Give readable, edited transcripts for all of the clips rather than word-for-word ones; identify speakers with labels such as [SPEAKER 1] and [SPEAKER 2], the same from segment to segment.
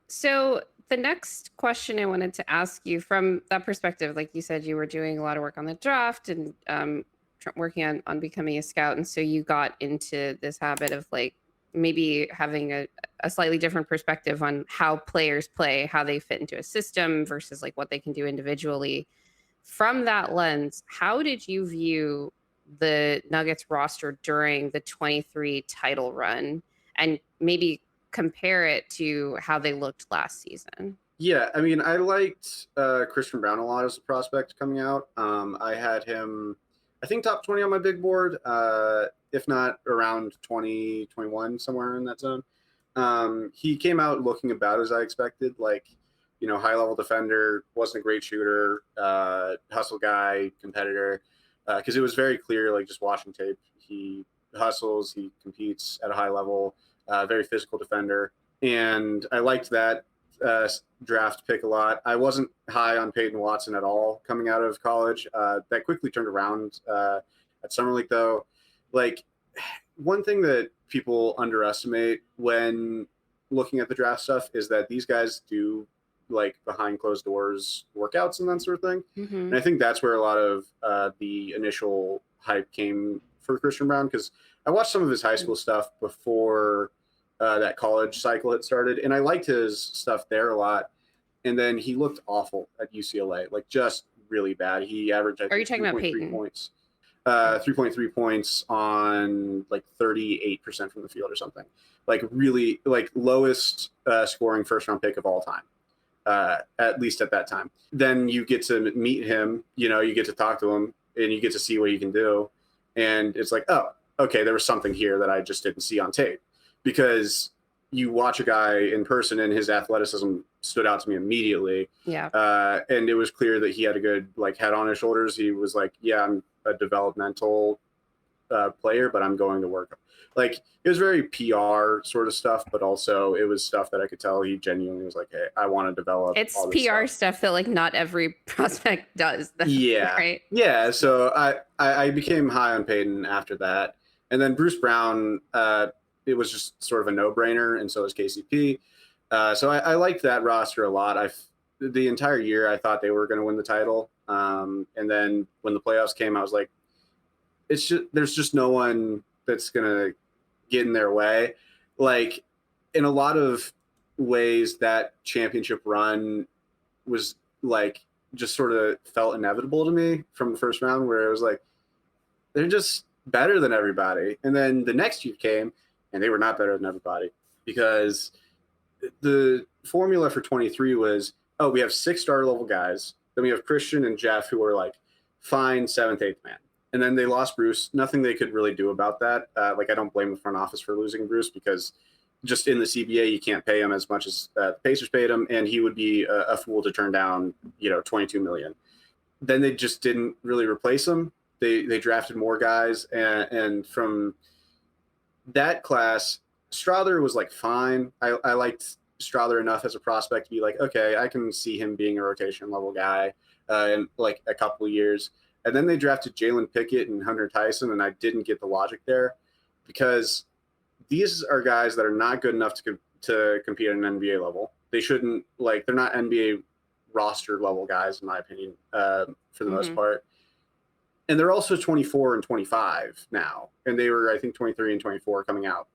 [SPEAKER 1] So the next question I wanted to ask you from that perspective, like you said, you were doing a lot of work on the draft and working on becoming a scout, and so you got into this habit of like maybe having a slightly different perspective on how players play, how they fit into a system versus like what they can do individually. From that lens, how did you view the Nuggets roster during the 23 title run and maybe compare it to how they looked last season?
[SPEAKER 2] Yeah, I mean, I liked Christian Braun a lot as a prospect coming out. I had him, I think, top 20 on my big board, if not around 20, 21, somewhere in that zone. He came out looking about as I expected, like, high level defender, wasn't a great shooter, hustle guy, competitor, because it was very clear, like, just watching tape. He hustles, he competes at a high level, very physical defender. And I liked that uh, draft pick a lot. I wasn't high on Peyton Watson at all coming out of college. That quickly turned around at Summer League, though. Like, one thing that people underestimate when looking at the draft stuff is that these guys do like behind closed doors workouts and that sort of thing.
[SPEAKER 1] Hmm.
[SPEAKER 2] And I think that's where a lot of the initial hype came for Christian Braun, because I watched some of his high school stuff before that college cycle had started, and I liked his stuff there a lot. And then he looked awful at UCLA, like just really bad. He averaged, I
[SPEAKER 1] Are you
[SPEAKER 2] think,
[SPEAKER 1] talking about
[SPEAKER 2] 3.3
[SPEAKER 1] Peyton?
[SPEAKER 2] points,
[SPEAKER 1] Oh,
[SPEAKER 2] 3.3 points on like 38% from the field or something. Like really, like lowest scoring first round pick of all time. At least at that time. Then you get to meet him, you get to talk to him and you get to see what he can do. And it's like, oh, okay, there was something here that I just didn't see on tape, because you watch a guy in person and his athleticism stood out to me immediately.
[SPEAKER 1] yeah.
[SPEAKER 2] And it was clear that he had a good like head on his shoulders. He was like, yeah, I'm a developmental player, but I'm going to work. Like, it was very PR sort of stuff, but also it was stuff that I could tell he genuinely was like, hey, I want to develop
[SPEAKER 1] It's
[SPEAKER 2] all this
[SPEAKER 1] PR
[SPEAKER 2] stuff.
[SPEAKER 1] stuff that like not every prospect does, though,
[SPEAKER 2] Yeah.
[SPEAKER 1] right?
[SPEAKER 2] Yeah. So I became high on Peyton after that. And then Bruce Brown, it was just sort of a no brainer. And so was KCP. So I liked that roster a lot. The entire year, I thought they were going to win the title. And then when the playoffs came, I was like, there's just no one that's gonna get in their way. Like, in a lot of ways, that championship run was like just sort of felt inevitable to me from the first round, where it was like they're just better than everybody. And then the next year came and they were not better than everybody, because the formula for 23 was, oh, we have 6 star level guys, then we have Christian and Jeff who are like fine seventh, eighth man. And then they lost Bruce. Nothing they could really do about that. Like, I don't blame the front office for losing Bruce, because just in the CBA, you can't pay him as much as the Pacers paid him, and he would be a fool to turn down, 22 million. Then they just didn't really replace him. They drafted more guys, and from that class, Strawther was like fine. I liked Strawther enough as a prospect to be like, okay, I can see him being a rotation level guy in like a couple of years. And then they drafted Jalen Pickett and Hunter Tyson, and I didn't get the logic there, because these are guys that are not good enough to compete at an NBA level. They shouldn't, like, they're not NBA roster level guys, in my opinion, for the most
[SPEAKER 1] Hmm.
[SPEAKER 2] part. And they're also 24 and 25 now, and they were, I think, 23 and 24 coming out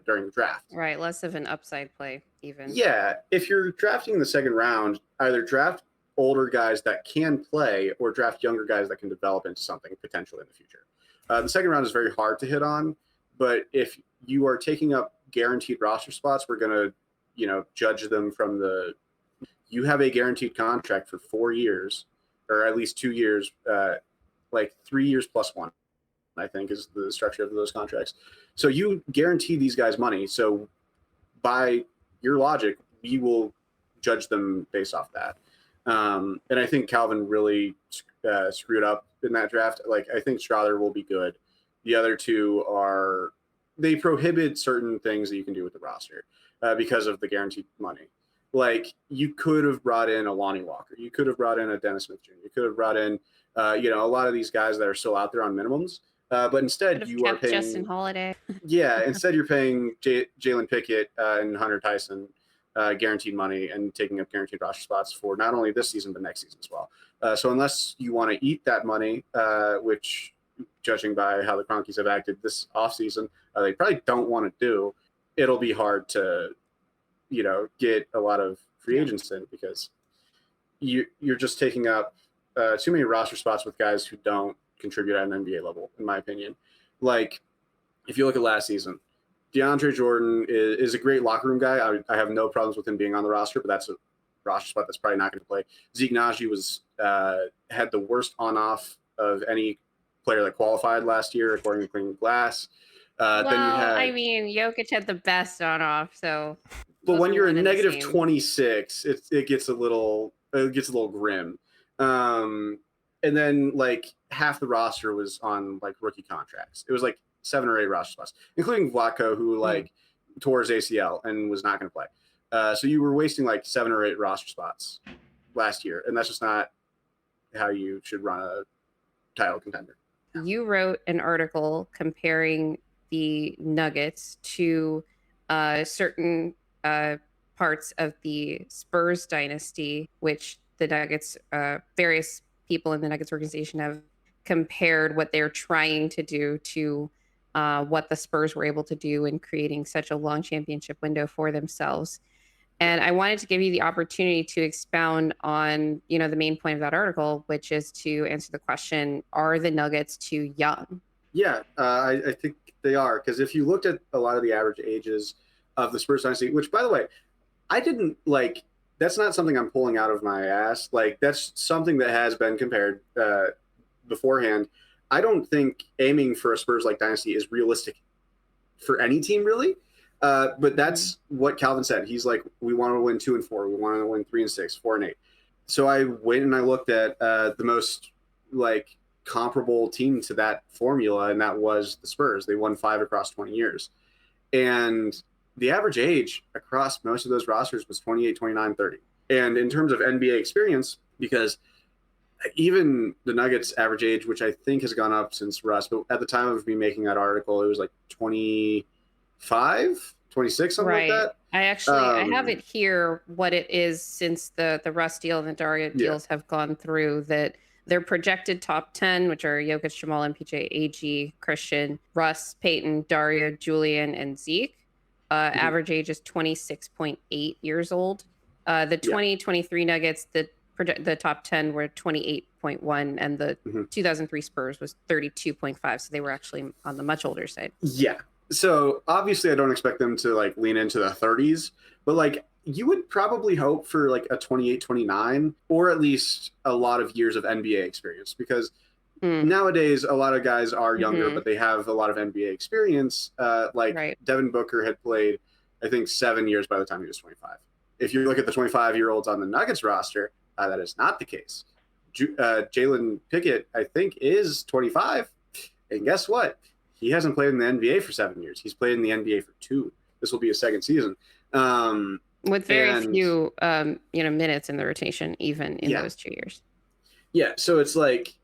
[SPEAKER 2] during the draft.
[SPEAKER 1] Right. Less of an upside play, even.
[SPEAKER 2] Yeah, if you're drafting in the second round, either draft older guys that can play or draft younger guys that can develop into something potentially in the future. The second round is very hard to hit on, but if you are taking up guaranteed roster spots, we're going to, judge them from you have a guaranteed contract for 4 years, or at least 2 years, like 3 years plus one, I think is the structure of those contracts. So you guarantee these guys money. So by your logic, we will judge them based off that. And I think Calvin really screwed up in that draft. Like, I think Strawther will be good. The other two they prohibit certain things that you can do with the roster because of the guaranteed money. Like, you could have brought in a Lonnie Walker. You could have brought in a Dennis Smith Jr. You could have brought in, a lot of these guys that are still out there on minimums. But
[SPEAKER 1] Could
[SPEAKER 2] instead,
[SPEAKER 1] have
[SPEAKER 2] you are
[SPEAKER 1] kept Justin
[SPEAKER 2] paying
[SPEAKER 1] Holiday.
[SPEAKER 2] yeah, instead you're paying Jalen Pickett and Hunter Tyson guaranteed money and taking up guaranteed roster spots for not only this season, but next season as well. So unless you want to eat that money, which judging by how the Cronkies have acted this offseason, they probably don't want to do, it'll be hard to, get a lot of free agents in because you're just taking up too many roster spots with guys who don't contribute at an NBA level, in my opinion. Like, if you look at last season, DeAndre Jordan is a great locker room guy. I have no problems with him being on the roster, but that's a roster spot that's probably not going to play. Zeke Naji had the worst on-off of any player that qualified last year, according to Clean Glass.
[SPEAKER 1] Then you had, I mean, Jokic had the best on-off, so.
[SPEAKER 2] But when you're a negative 26, it gets a little grim. And then like half the roster was on like rookie contracts. It was like 7 or 8 roster spots, including Vlatko, who tore his ACL and was not going to play. So you were wasting like 7 or 8 roster spots last year, and that's just not how you should run a title contender.
[SPEAKER 1] You wrote an article comparing the Nuggets to certain parts of the Spurs dynasty, which the Nuggets, various people in the Nuggets organization have compared what they're trying to do to what the Spurs were able to do in creating such a long championship window for themselves. And I wanted to give you the opportunity to expound on, the main point of that article, which is to answer the question, are the Nuggets too young?
[SPEAKER 2] Yeah, I think they are. Because if you looked at a lot of the average ages of the Spurs dynasty, which, by the way, I didn't like, that's not something I'm pulling out of my ass. Like, that's something that has been compared beforehand. I don't think aiming for a Spurs-like dynasty is realistic for any team, really. But that's what Calvin said. He's like, we want to win 2 and 4. We want to win 3 and 6, 4 and 8. So I went and I looked at the most like comparable team to that formula, and that was the Spurs. They won 5 across 20 years. And the average age across most of those rosters was 28, 29, 30. And in terms of NBA experience, because even the Nuggets average age, which I think has gone up since Russ, but at the time of me making that article, it was like 25, 26, something like that.
[SPEAKER 1] I have it here, what it is since the Russ deal and the Dario deals have gone through, that their projected top 10, which are Jokic, Jamal, MPJ, AG, Christian, Russ, Peyton, Dario, Julian, and Zeke. Average age is 26.8 years old. The 2023 Nuggets, the top 10 were 28.1, and the 2003 Spurs was 32.5. So they were actually on the much older side.
[SPEAKER 2] Yeah. So obviously I don't expect them to like lean into the 30s, but like you would probably hope for like a 28, 29, or at least a lot of years of NBA experience, because nowadays a lot of guys are younger, but they have a lot of NBA experience. Devin Booker had played, I think, 7 years by the time he was 25. If you look at the 25-year-olds on the Nuggets roster, that is not the case. Jalen Pickett, I think, is 25. And guess what? He hasn't played in the NBA for 7 years. He's played in the NBA for 2. This will be his second season.
[SPEAKER 1] With very few, minutes in the rotation, even in those 2 years.
[SPEAKER 2] Yeah, so it's like,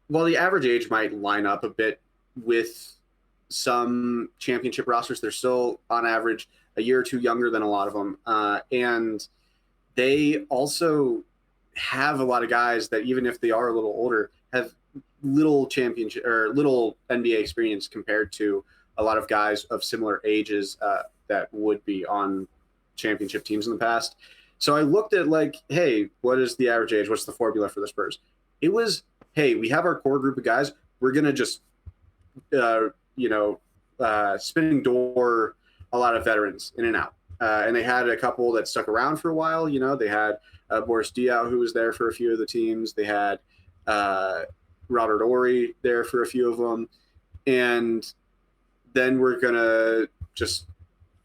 [SPEAKER 2] while the average age might line up a bit with some championship rosters, they're still, on average, a year or 2 younger than a lot of them. And they also have a lot of guys that, even if they are a little older, have little championship or little NBA experience compared to a lot of guys of similar ages that would be on championship teams in the past. So I looked at like, hey, what is the average age? What's the formula for the Spurs? It was, hey, we have our core group of guys. We're going to just, spinning door a lot of veterans in and out. And they had a couple that stuck around for a while. They had Boris Diaw, who was there for a few of the teams. They had Robert Ory there for a few of them. And then we're going to just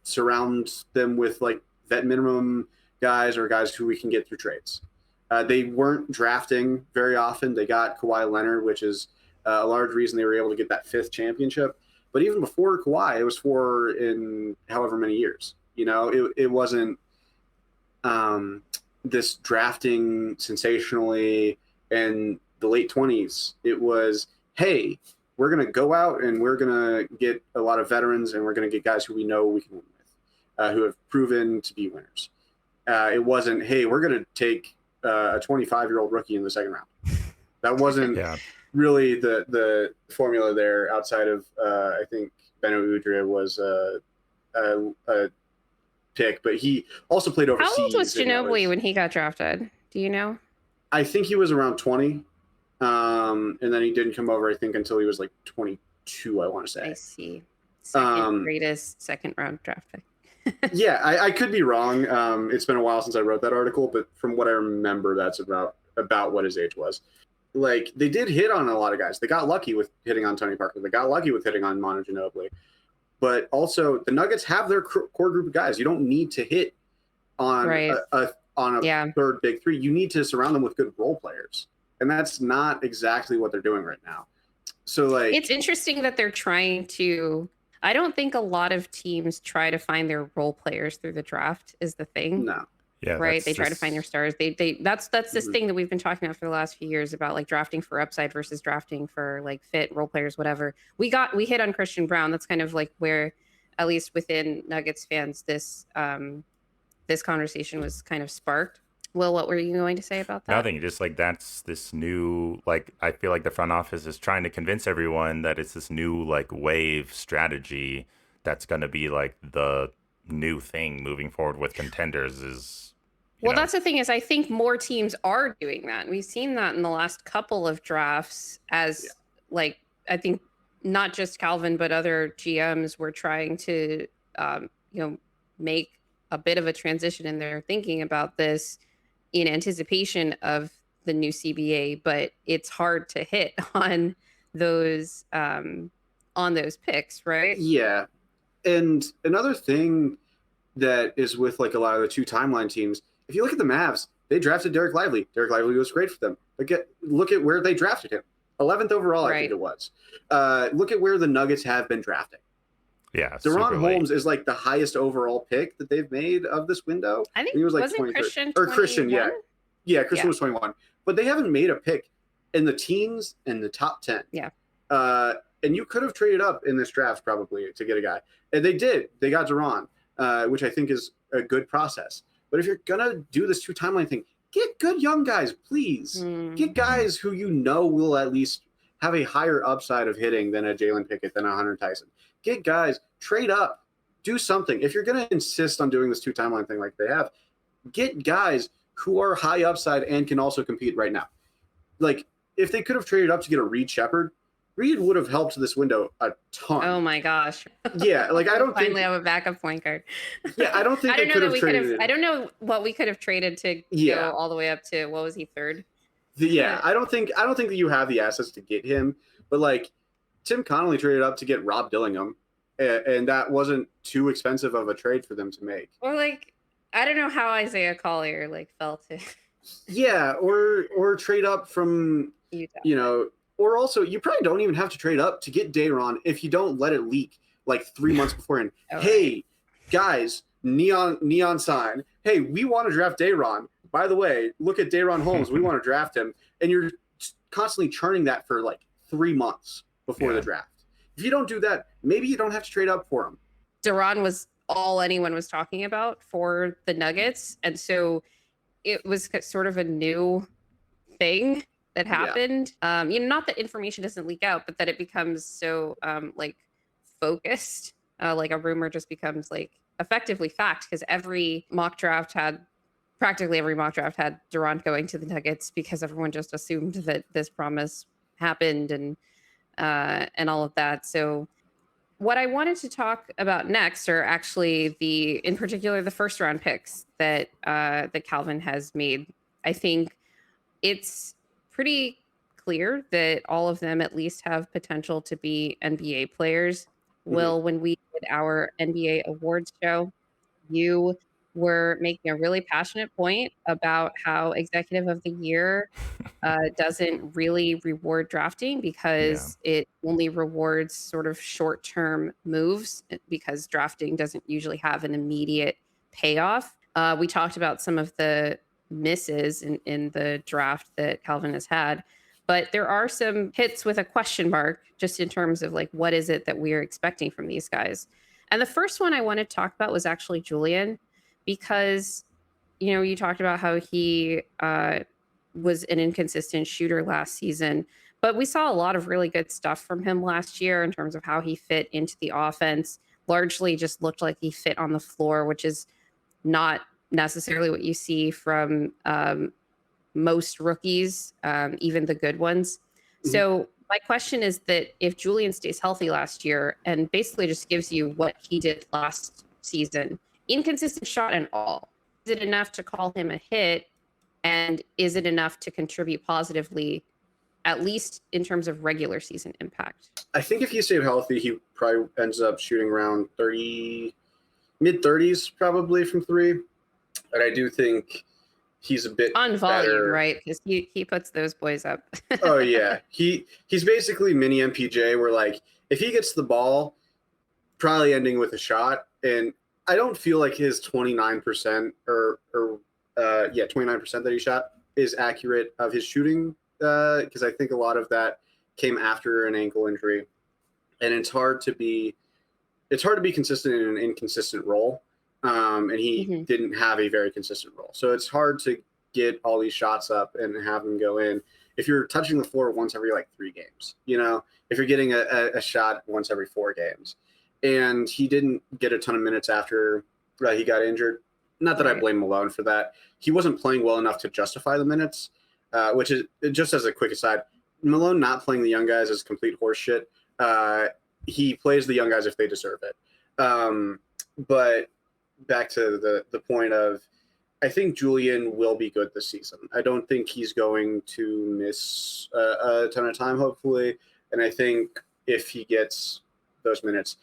[SPEAKER 2] surround them with like vet minimum guys or guys who we can get through trades. They weren't drafting very often. They got Kawhi Leonard, which is a large reason they were able to get that 5th championship. But even before Kawhi, it was 4 in however many years. It wasn't this drafting sensationally in the late 20s. It was, hey, we're going to go out and we're going to get a lot of veterans and we're going to get guys who we know we can win with. who have proven to be winners. It wasn't, hey, we're going to take a 25-year-old rookie in the second round. That wasn't really the formula there outside of, I think, Beno Udrih was a pick, but he also played overseas.
[SPEAKER 1] How old was Ginobili when he got drafted? Do you know?
[SPEAKER 2] I think he was around 20. And then he didn't come over, I think, until he was like 22, I want to say.
[SPEAKER 1] I see. Second greatest second round draft pick.
[SPEAKER 2] Yeah, I could be wrong. It's been a while since I wrote that article, but from what I remember, that's about what his age was. Like, they did hit on a lot of guys. They got lucky with hitting on Tony Parker. They got lucky with hitting on Manu Ginobili. But also, the Nuggets have their core group of guys. You don't need to hit on a third big three. You need to surround them with good role players. And that's not exactly what they're doing right now. So, like,
[SPEAKER 1] it's interesting that they're trying to. I don't think a lot of teams try to find their role players through the draft is the thing.
[SPEAKER 2] No.
[SPEAKER 1] Yeah. Right. They try to find their stars. That's this thing that we've been talking about for the last few years about like drafting for upside versus drafting for like fit role players, whatever. We hit on Christian Braun. That's kind of like where, at least within Nuggets fans, this conversation was kind of sparked. Will, what were you going to say about that?
[SPEAKER 3] Nothing. Just like that's this new, like, I feel like the front office is trying to convince everyone that it's this new like wave strategy that's going to be like the new thing moving forward with contenders is.
[SPEAKER 1] Well, that's the thing is I think more teams are doing that. We've seen that in the last couple of drafts as like, I think not just Calvin, but other GMs were trying to, make a bit of a transition in their thinking about this in anticipation of the new CBA, but it's hard to hit on those picks, right?
[SPEAKER 2] Yeah. And another thing that is with like a lot of the two timeline teams, if you look at the Mavs, they drafted Derek Lively. Derek Lively was great for them. Look at where they drafted him. 11th overall, I think it was. Look at where the Nuggets have been drafting.
[SPEAKER 3] Yeah,
[SPEAKER 2] DaRon Holmes is like the highest overall pick that they've made of this window.
[SPEAKER 1] I think
[SPEAKER 2] he was like
[SPEAKER 1] wasn't
[SPEAKER 2] 23
[SPEAKER 1] Christian
[SPEAKER 2] or Christian,
[SPEAKER 1] 21?
[SPEAKER 2] Christian was 21, but they haven't made a pick in the teens and the top 10.
[SPEAKER 1] Yeah,
[SPEAKER 2] and you could have traded up in this draft probably to get a guy, and they did. They got DaRon, which I think is a good process. But if you're gonna do this two timeline thing, get good young guys, please. Get guys who you know will at least have a higher upside of hitting than a Jalen Pickett, than a Hunter Tyson. Get guys, trade up, do something. If you're going to insist on doing this two timeline thing like they have, get guys who are high upside and can also compete right now. Like, if they could have traded up to get a Reed Shepherd, Reed would have helped this window a ton.
[SPEAKER 1] Oh my gosh.
[SPEAKER 2] Yeah, like I don't
[SPEAKER 1] finally have a backup point guard.
[SPEAKER 2] Yeah, I don't think they could have traded.
[SPEAKER 1] I don't know what we could have traded to go all the way up to, what was he, third?
[SPEAKER 2] I don't think that you have the assets to get him, but like Tim Connolly traded up to get Rob Dillingham, and that wasn't too expensive of a trade for them to make.
[SPEAKER 1] Or like, I don't know how Isaiah Collier like felt it.
[SPEAKER 2] Yeah, or trade up from Utah. Or also, you probably don't even have to trade up to get DaRon if you don't let it leak like 3 months beforehand. Hey, guys, neon sign. Hey, we want to draft DaRon. By the way, look at DaRon Holmes. We want to draft him. And you're constantly churning that for like 3 months before the draft. If you don't do that, maybe you don't have to trade up for him.
[SPEAKER 1] DaRon was all anyone was talking about for the Nuggets. And so it was sort of a new thing that happened. Not that information doesn't leak out, but that it becomes so like focused, like a rumor just becomes like effectively fact, because practically every mock draft had DaRon going to the Nuggets because everyone just assumed that this promise happened and all of that. So what I wanted to talk about next are actually in particular the first round picks that Calvin has made. I think it's pretty clear that all of them at least have potential to be NBA players. Mm-hmm. Will, when we did our NBA awards show, you were making a really passionate point about how Executive of the Year doesn't really reward drafting because it only rewards sort of short-term moves, because drafting doesn't usually have an immediate payoff. We talked about some of the misses in the draft that Calvin has had, but there are some hits with a question mark just in terms of like, what is it that we're expecting from these guys? And the first one I want to talk about was actually Julian, because, you talked about how he was an inconsistent shooter last season, but we saw a lot of really good stuff from him last year in terms of how he fit into the offense. Largely just looked like he fit on the floor, which is not necessarily what you see from most rookies, even the good ones.
[SPEAKER 2] Mhm.
[SPEAKER 1] So my question is that if Julian stays healthy last year and basically just gives you what he did last season, inconsistent shot and all, is it enough to call him a hit? And is it enough to contribute positively, at least in terms of regular season impact?
[SPEAKER 2] I think if he stayed healthy, he probably ends up shooting around 30, mid-30s probably from three. But I do think he's a bit
[SPEAKER 1] On volume,
[SPEAKER 2] better.
[SPEAKER 1] right? Because he puts those boys up.
[SPEAKER 2] Oh yeah, he's basically mini MPJ. Where like if he gets the ball, probably ending with a shot. And I don't feel like his 29% or 29% that he shot is accurate of his shooting, because I think a lot of that came after an ankle injury, and it's hard to be consistent in an inconsistent role. And he
[SPEAKER 1] Mhm.
[SPEAKER 2] didn't have a very consistent role, so it's hard to get all these shots up and have them go in if you're touching the floor once every like 3 games. If you're getting a shot once every 4 games, and he didn't get a ton of minutes after he got injured. Not that I
[SPEAKER 1] Right.
[SPEAKER 2] blame Malone for that. He wasn't playing well enough to justify the minutes, which is just as a quick aside. Malone not playing the young guys is complete horseshit. He plays the young guys if they deserve it. But back to the point of, I think Julian will be good this season. I don't think he's going to miss a ton of time, hopefully. And I think if he gets those minutes,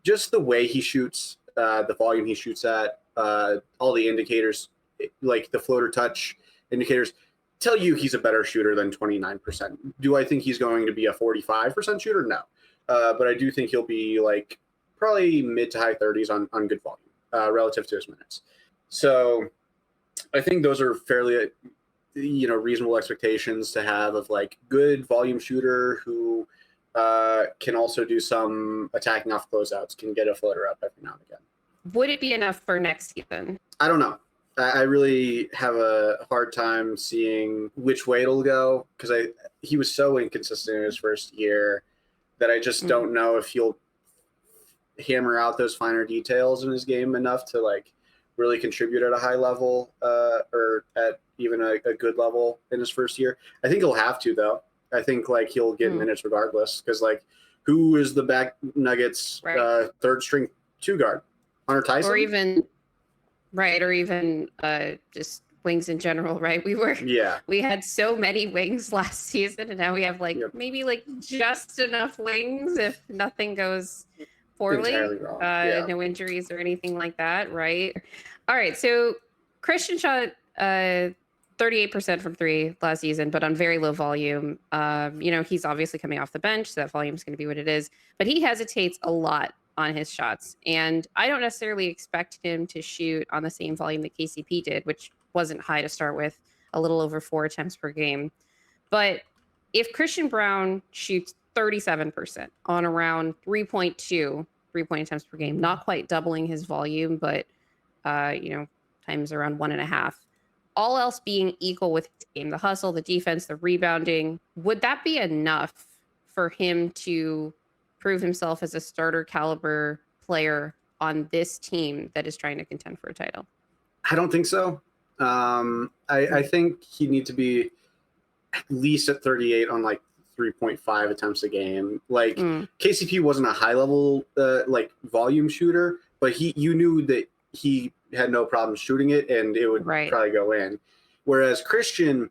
[SPEAKER 2] just the way he shoots, the volume he shoots at, all the indicators, like the floater touch indicators, tell you he's a better shooter than 29%. Do I think he's going to be a 45% shooter? No. But I do think he'll be like probably mid to high 30s on good volume relative to his minutes. So I think those are fairly, reasonable expectations to have of like good volume shooter who can also do some attacking off closeouts, can get a floater up every now and again.
[SPEAKER 1] Would it be enough for next season?
[SPEAKER 2] I don't know. I really have a hard time seeing which way it'll go, because he was so inconsistent in his first year that I just don't know if he'll hammer out those finer details in his game enough to like really contribute at a high level, or at even a good level in his first year. I think he'll have to, though. I think like he'll get minutes regardless, because like who is the back Nuggets third string 2 guard? Hunter Tyson?
[SPEAKER 1] Or even just wings in general, right? We had so many wings last season, and now we have maybe just enough wings if nothing goes poorly.
[SPEAKER 2] Entirely wrong.
[SPEAKER 1] No injuries or anything like that, right? All right, so Christian shot 38% from 3 last season, but on very low volume. He's obviously coming off the bench, so that volume is going to be what it is. But he hesitates a lot on his shots, and I don't necessarily expect him to shoot on the same volume that KCP did, which wasn't high to start with, a little over 4 attempts per game. But if Christian Braun shoots 37% on around 3.2 3-point attempts per game, not quite doubling his volume, but times around 1.5. All else being equal with his game, the hustle, the defense, the rebounding, would that be enough for him to prove himself as a starter caliber player on this team that is trying to contend for a title?
[SPEAKER 2] I don't think so. I think he'd need to be at least at 38 on 3.5 attempts a game. KCP wasn't a high level volume shooter, but you knew that he had no problem shooting it and it would probably go in. Whereas Christian,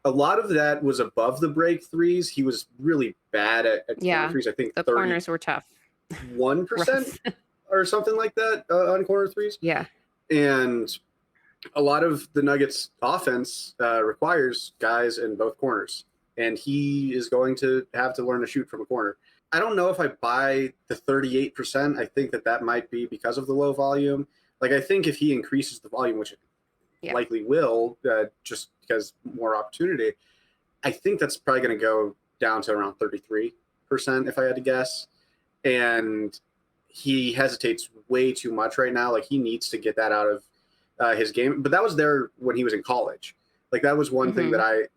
[SPEAKER 2] a lot of that was above the break threes. He was really bad at corner threes. I think
[SPEAKER 1] the corners were tough.
[SPEAKER 2] 1% or something like that on corner threes.
[SPEAKER 1] Yeah.
[SPEAKER 2] And a lot of the Nuggets offense requires guys in both corners, and he is going to have to learn to shoot from a corner. I don't know if I buy the 38%. I think that might be because of the low volume. I think if he increases the volume, which it likely will, just because more opportunity, I think that's probably going to go down to around 33%, if I had to guess. And he hesitates way too much right now. Like he needs to get that out of his game. But that was there when he was in college. Like that was one thing that I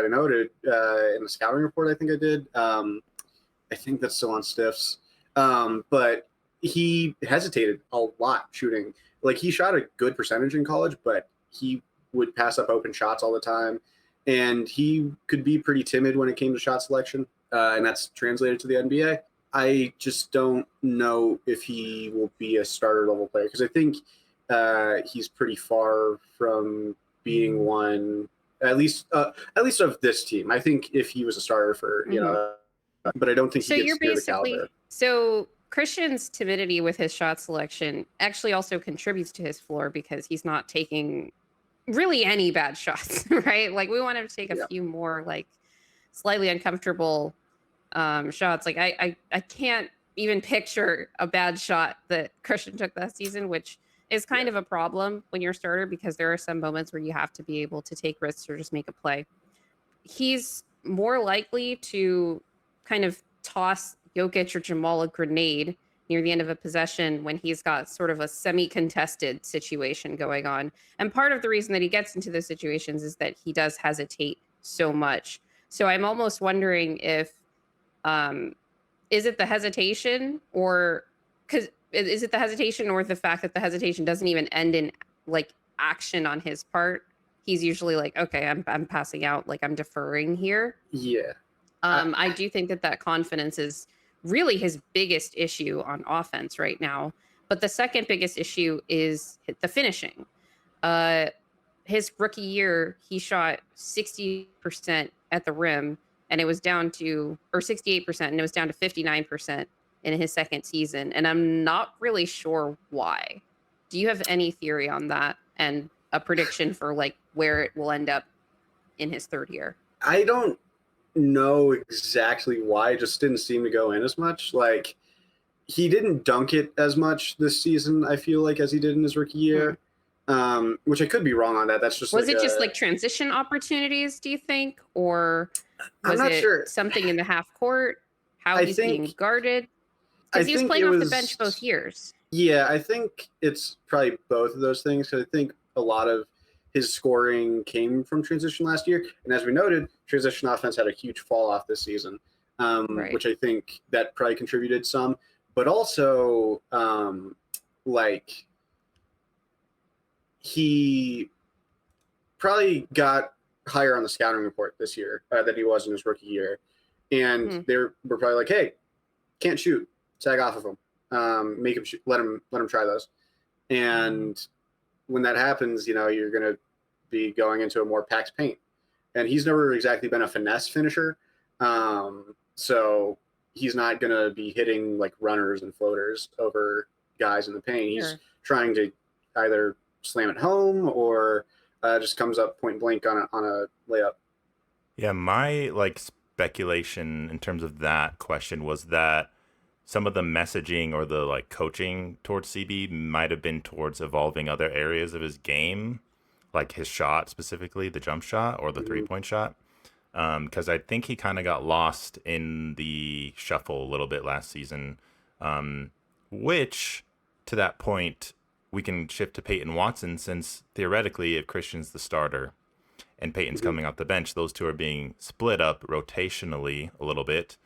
[SPEAKER 2] noted in the scouting report. I think I did. I think that's still on Stiffs. But he hesitated a lot shooting. Like he shot a good percentage in college, but he would pass up open shots all the time, and he could be pretty timid when it came to shot selection, and that's translated to the NBA. I just don't know if he will be a starter level player because I think he's pretty far from being one, at least of this team. I think if he was a starter for but I don't think he gets near the caliber.
[SPEAKER 1] So Christian's timidity with his shot selection actually also contributes to his floor because he's not taking really any bad shots, right? Like we want him to take a few more like slightly uncomfortable shots. Like I can't even picture a bad shot that Christian took that season, which is kind of a problem when you're a starter because there are some moments where you have to be able to take risks or just make a play. He's more likely to kind of toss Jokic or Jamal a grenade near the end of a possession when he's got sort of a semi-contested situation going on. And part of the reason that he gets into those situations is that he does hesitate so much. So I'm almost wondering if, is it the hesitation or the fact that the hesitation doesn't even end in like action on his part? He's usually like, okay, I'm passing out, like I'm deferring here.
[SPEAKER 2] Yeah.
[SPEAKER 1] I do think that confidence is really his biggest issue on offense right now. But the second biggest issue is the finishing. His rookie year, he shot 60% at the rim, and it was down to, or 68%, and it was down to 59% in his second season. And I'm not really sure why. Do you have any theory on that and a prediction for like where it will end up in his third year?
[SPEAKER 2] I don't know exactly why. It just didn't seem to go in as much. Like he didn't dunk it as much this season, I feel like, as he did in his rookie year. Which I could be wrong on that. That's just
[SPEAKER 1] was it just like transition opportunities, do you think? Or was
[SPEAKER 2] I'm not sure.
[SPEAKER 1] Something in the half court? How he's being guarded? Because he was playing off the bench both years.
[SPEAKER 2] Yeah, I think it's probably both of those things. Because I think a lot of his scoring came from transition last year. And as we noted, transition offense had a huge fall off this season, which I think that probably contributed some. But also, like, he probably got higher on the scouting report this year than he was in his rookie year. And they were probably like, hey, can't shoot. Sag off of him. Make him shoot. Let him try those. And when that happens, you're going to be going into a more packed paint. And he's never exactly been a finesse finisher. So he's not going to be hitting like runners and floaters over guys in the paint. He's trying to either slam it home or just comes up point blank on a layup.
[SPEAKER 3] Yeah, my like speculation in terms of that question was that some of the messaging or the like coaching towards CB might have been towards evolving other areas of his game, like his shot specifically, the jump shot or the 3-point shot. Because I think he kind of got lost in the shuffle a little bit last season, which to that point, we can shift to Peyton Watson since theoretically if Christian's the starter and Peyton's coming off the bench, those two are being split up rotationally a little bit.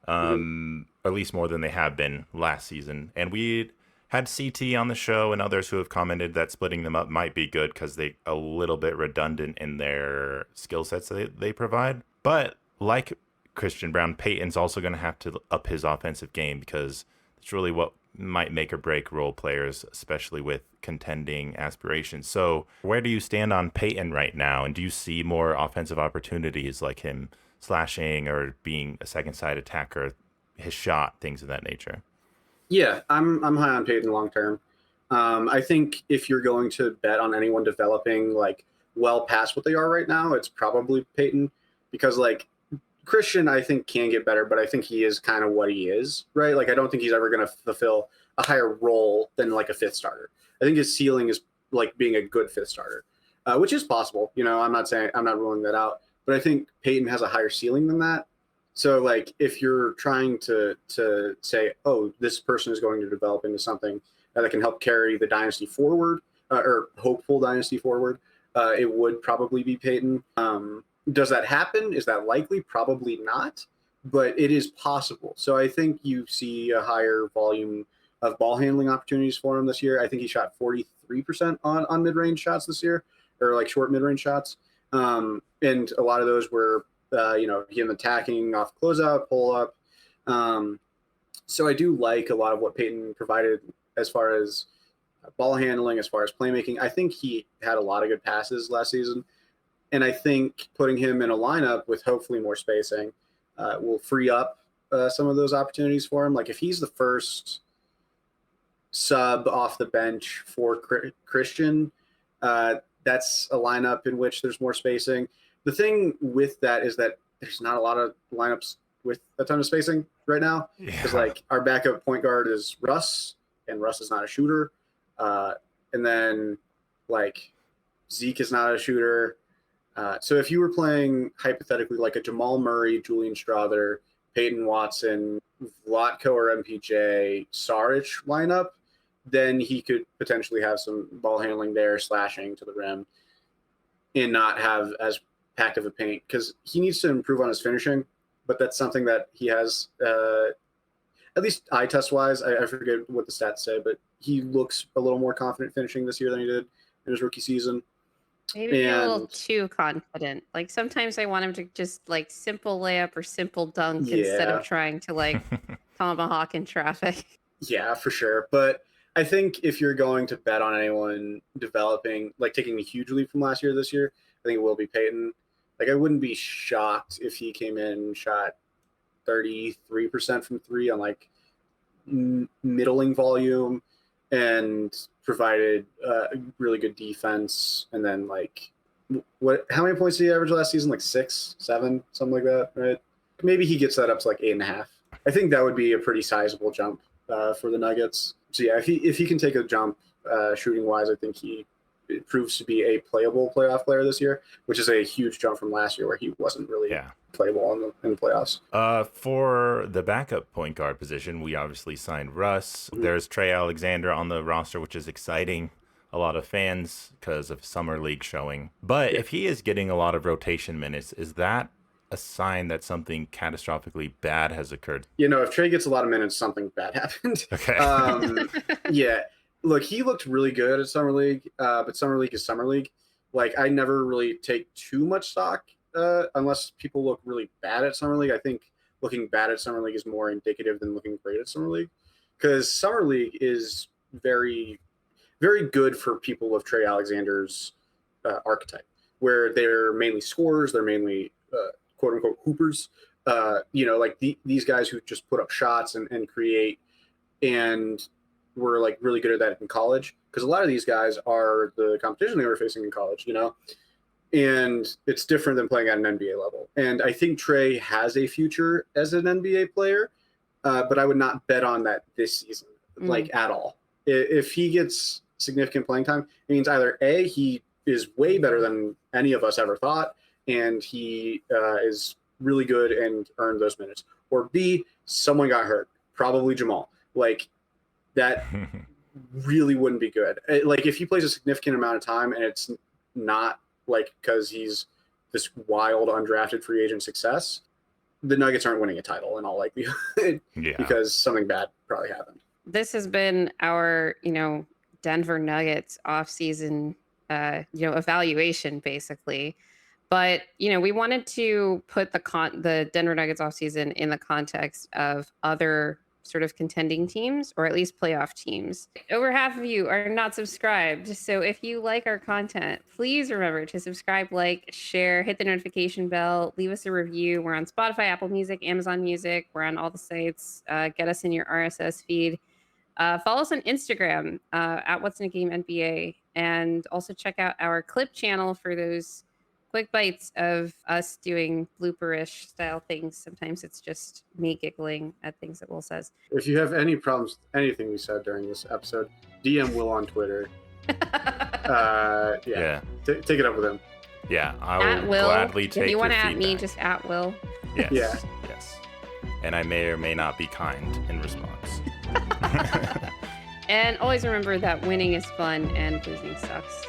[SPEAKER 3] At least more than they have been last season. And we had CT on the show and others who have commented that splitting them up might be good because they're a little bit redundant in their skill sets that they provide. But like Christian Braun, Peyton's also going to have to up his offensive game because it's really what might make or break role players, especially with contending aspirations. So where do you stand on Peyton right now? And do you see more offensive opportunities like him slashing or being a second side attacker, his shot, things of that nature?
[SPEAKER 2] Yeah, I'm high on Peyton long term. I think if you're going to bet on anyone developing like well past what they are right now, it's probably Peyton because like Christian, I think can get better, but I think he is kind of what he is, right? Like I don't think he's ever going to fulfill a higher role than like a fifth starter. I think his ceiling is like being a good fifth starter, which is possible. I'm not ruling that out. But I think Peyton has a higher ceiling than that. So like if you're trying to say, oh, this person is going to develop into something that can help carry the dynasty forward, or hopeful dynasty forward, it would probably be Peyton. Does that happen? Is that likely? Probably not, but it is possible. So I think you see a higher volume of ball handling opportunities for him this year. I think he shot 43% on mid-range shots this year, or like short mid-range shots. And a lot of those were, him attacking off closeout, pull up. So I do like a lot of what Peyton provided as far as ball handling, as far as playmaking. I think he had a lot of good passes last season. And I think putting him in a lineup with hopefully more spacing will free up some of those opportunities for him. Like if he's the first sub off the bench for Christian, that's a lineup in which there's more spacing. The thing with that is that there's not a lot of lineups with a ton of spacing right now, because like our backup point guard is Russ, and Russ is not a shooter. And then like Zeke is not a shooter. So if you were playing hypothetically like a Jamal Murray, Julian Strawther, Peyton Watson, Vlatko or MPJ, Saric lineup, then he could potentially have some ball handling there, slashing to the rim, and not have as packed of a paint, because he needs to improve on his finishing. But that's something that he has, at least eye test wise. I forget what the stats say, but he looks a little more confident finishing this year than he did in his rookie season.
[SPEAKER 1] Maybe a little too confident. Like sometimes I want him to just like simple layup or simple dunk instead of trying to like tomahawk in traffic.
[SPEAKER 2] Yeah, for sure. But I think if you're going to bet on anyone developing, like taking a huge leap from last year to this year, I think it will be Peyton. Like I wouldn't be shocked if he came in and shot 33% from three on like middling volume and provided really good defense. And then like how many points did he average last season? Like 6, 7, something like that, right? Maybe he gets that up to like 8.5. I think that would be a pretty sizable jump for the Nuggets. So yeah, if he can take a jump shooting wise, I think it proves to be a playable playoff player this year, which is a huge jump from last year where he wasn't really playable in the playoffs.
[SPEAKER 3] For the backup point guard position, we obviously signed Russ. Mm-hmm. There's Trey Alexander on the roster, which is exciting. A lot of fans because of Summer League showing. But if he is getting a lot of rotation minutes, is that a sign that something catastrophically bad has occurred?
[SPEAKER 2] If Trey gets a lot of minutes, something bad happened.
[SPEAKER 3] Okay.
[SPEAKER 2] Yeah. Look, he looked really good at Summer League, but Summer League is Summer League. Like, I never really take too much stock unless people look really bad at Summer League. I think looking bad at Summer League is more indicative than looking great at Summer League, because Summer League is very, very good for people of Trey Alexander's archetype, where they're mainly scorers, they're mainly quote-unquote hoopers, like these guys who just put up shots and create, and were like really good at that in college, because a lot of these guys are the competition they were facing in college, and it's different than playing at an NBA level. And I think Trey has a future as an NBA player, but I would not bet on that this season, like at all. If he gets significant playing time, it means either A, he is way better than any of us ever thought, and he is really good and earned those minutes, or B, someone got hurt, probably Jamal. Like, that really wouldn't be good. Like if he plays a significant amount of time and it's not like because he's this wild undrafted free agent success, the Nuggets aren't winning a title in all likelihood because something bad probably happened.
[SPEAKER 1] This has been our, Denver Nuggets offseason, evaluation basically. But, we wanted to put the Denver Nuggets offseason in the context of other sort of contending teams, or at least playoff teams. Over half of you are not subscribed. So if you like our content, please remember to subscribe, like, share, hit the notification bell, leave us a review. We're on Spotify, Apple Music, Amazon Music. We're on all the sites. Get us in your RSS feed. Follow us on Instagram at What's in a Game NBA, and also check out our clip channel for those quick bites of us doing blooperish style things. Sometimes it's just me giggling at things that Will says.
[SPEAKER 2] If you have any problems with anything we said during this episode, DM Will on Twitter. Take it up with him.
[SPEAKER 3] Yeah, I will gladly take your feedback.
[SPEAKER 1] If you want to at me, just at Will.
[SPEAKER 3] Yes.
[SPEAKER 2] Yeah.
[SPEAKER 3] Yes. And I may or may not be kind in response.
[SPEAKER 1] And always remember that winning is fun and losing sucks.